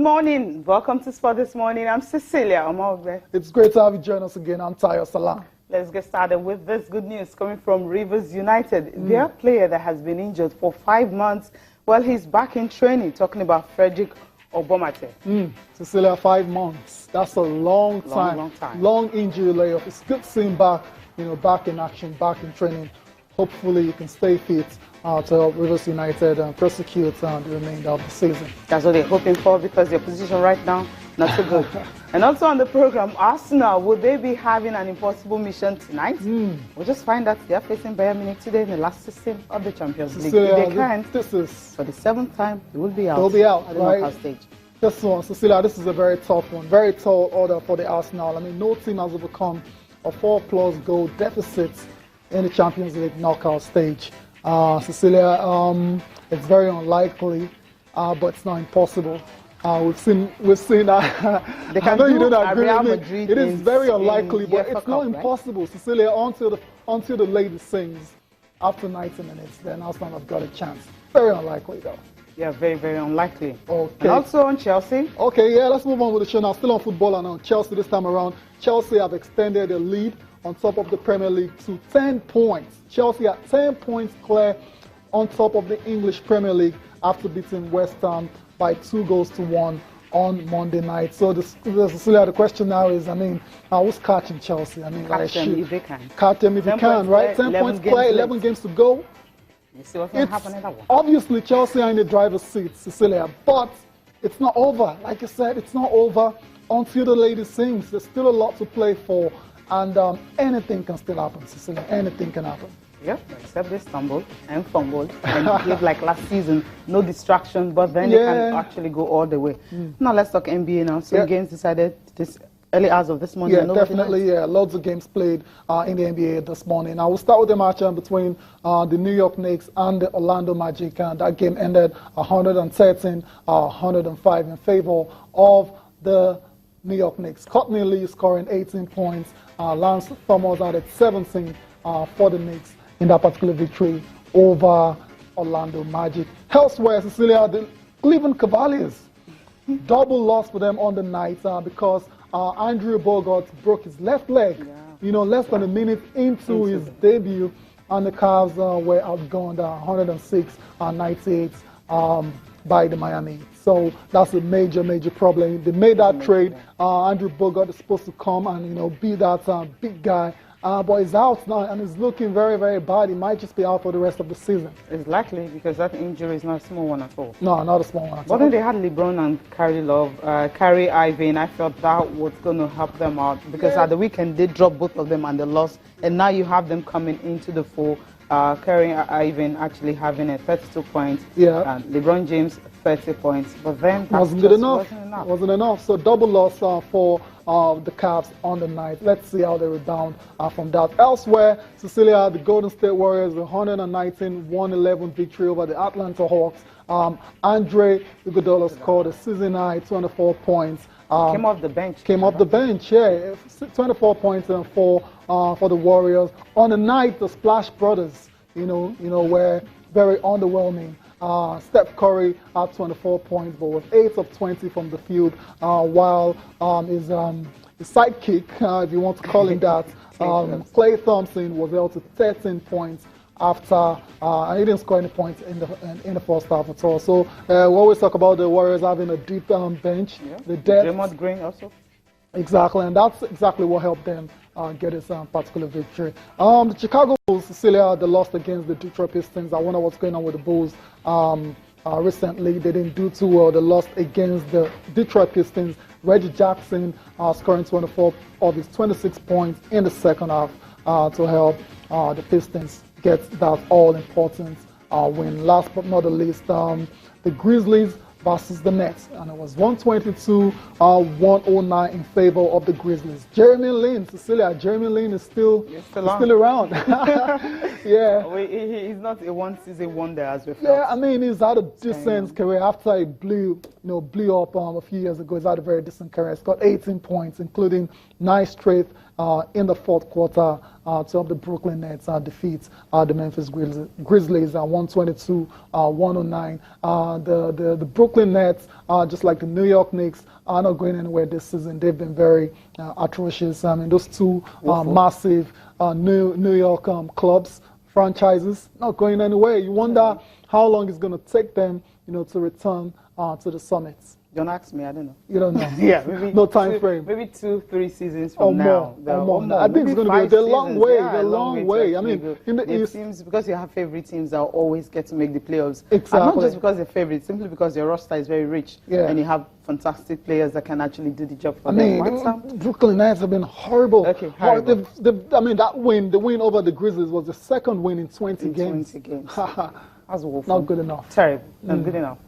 morning. Welcome to Sport This Morning. I'm Cecilia Omogbe. It's great to have you join us again. I'm Tayo Salam. Let's get started with this good news coming from Rivers United. Their player that has been injured for 5 months, well, he's back in training, talking about Frederick Obomate. Cecilia, 5 months. That's a long time. Long time. Long injury layoff. It's good to see him back, back in action, back in training. Hopefully he can stay fit to help Rivers United prosecute the remainder of the season. That's what they're hoping for, because their position right now, not so good. And also on the program, Arsenal, will they be having an impossible mission tonight? We'll just find out. They're facing Bayern Munich today in the last 16 of the Champions League. Cecilia, If they can't, this is for the 7th time, they will be out. They'll be out, at the right? knockout stage. This one, Cecilia, this is a very tough one. Very tall order for the Arsenal. I mean, no team has overcome a 4+ goal deficit in the Champions League knockout stage. Cecilia, it's very unlikely, but it's not impossible. We've seen that. I know you don't agree with me. It is very unlikely, but it's not impossible, Cecilia, until the lady sings after 90 minutes. Then Arsenal have got a chance. Very unlikely, though. Yeah, very, very unlikely. Okay. And also on Chelsea. Okay, yeah, let's move on with the show now. Still on football and on Chelsea this time around. Chelsea have extended their lead on top of the Premier League to 10 points. Chelsea are 10 points clear on top of the English Premier League after beating West Ham by 2-1 on Monday night. So Cecilia, the question now is, I mean, who's catching Chelsea? I mean, catch them if they can. Catch them if you can, right? 10 points clear, 11 games to go. You see what's going to happen in that one. Obviously, Chelsea are in the driver's seat, Cecilia, but it's not over. Like you said, it's not over until the lady sings. There's still a lot to play for, and anything can still happen, Cecilia. Anything can happen. Yep, except they stumbled and fumbled and played like last season. No distraction, but then they can actually go all the way. Now let's talk NBA now. So games decided this early hours of this morning. Yeah, definitely. Yeah, loads of games played in the NBA this morning. I will start with the match between the New York Knicks and the Orlando Magic. That game ended 113-105 in favor of the New York Knicks. Courtney Lee scoring 18 points. Lance Thomas added 17 for the Knicks in that particular victory over Orlando Magic. Elsewhere, Cecilia, the Cleveland Cavaliers, double loss for them on the night because Andrew Bogut broke his left leg, less than a minute into his debut, and the Cavs were outgunned 106-98 by the Miami. So that's a major, major problem. They made that trade. Andrew Bogut is supposed to come and be that big guy. But he's out now and he's looking very, very bad. He might just be out for the rest of the season. It's likely, because that injury is not a small one at all. No, not a small one at all. But then they had LeBron and Kyrie Irving. I felt that was going to help them out, because at the weekend they dropped both of them and they lost. And now you have them coming into the fold. Kyrie Irving actually having 32 points. Yeah. And LeBron James 30 points. But then that wasn't good enough. Wasn't enough. So double loss for the Cavs on the night. Let's see how they rebound from that. Elsewhere, Cecilia, the Golden State Warriors, 119-111 victory over the Atlanta Hawks. Andre Iguodala scored a season high 24 points. Came off the bench. Came off the bench, yeah. 24 points and 4 for the Warriors. On the night, the Splash Brothers, were very underwhelming. Steph Curry had 24 points, but was 8 of 20 from the field, while his sidekick, if you want to call him that, Klay Thompson, was held to 13 points after, and he didn't score any points in the first half at all. So we always talk about the Warriors having a deep bench. Yeah. The depth. Draymond Green also. Exactly, and that's exactly what helped them get this particular victory. The Chicago Bulls, Cecilia, they lost against the Detroit Pistons. I wonder what's going on with the Bulls. Recently, they didn't do too well. They lost against the Detroit Pistons. Reggie Jackson scoring 24 of his 26 points in the second half to help the Pistons get that all-important win. Last but not the least, the Grizzlies versus the Nets, and it was 122-109 in favor of the Grizzlies. Jeremy Lin, Cecilia, Jeremy Lin is still around. Yeah. He's not a one-season wonder, as we felt. Yeah, I mean, he's had a decent career after he blew up a few years ago. He's had a very decent career. He's got 18 points, including 9 straight in the fourth quarter to help the Brooklyn Nets defeat the Memphis Grizzlies 122-109. The Brooklyn Nets, just like the New York Knicks, are not going anywhere this season. They've been very atrocious. I mean, those two massive New York clubs, franchises, not going anywhere. You wonder how long it's going to take them, to return to the summits. Don't ask me, I don't know. You don't know? Yeah, maybe no time frame. Maybe 2-3 seasons from now. Or more. I think it's going to be a long way. A long way. I mean, in the East, teams, because you have favorite teams that always get to make the playoffs. Exactly. And not just because they're favorite, simply because your roster is very rich. Yeah. And you have fantastic players that can actually do the job for them. Brooklyn Nets have been horrible. Okay, horrible. I mean, the win over the Grizzlies was the second win in 20 games. 20 games. That's woeful. Not good enough. Terrible. Not good enough.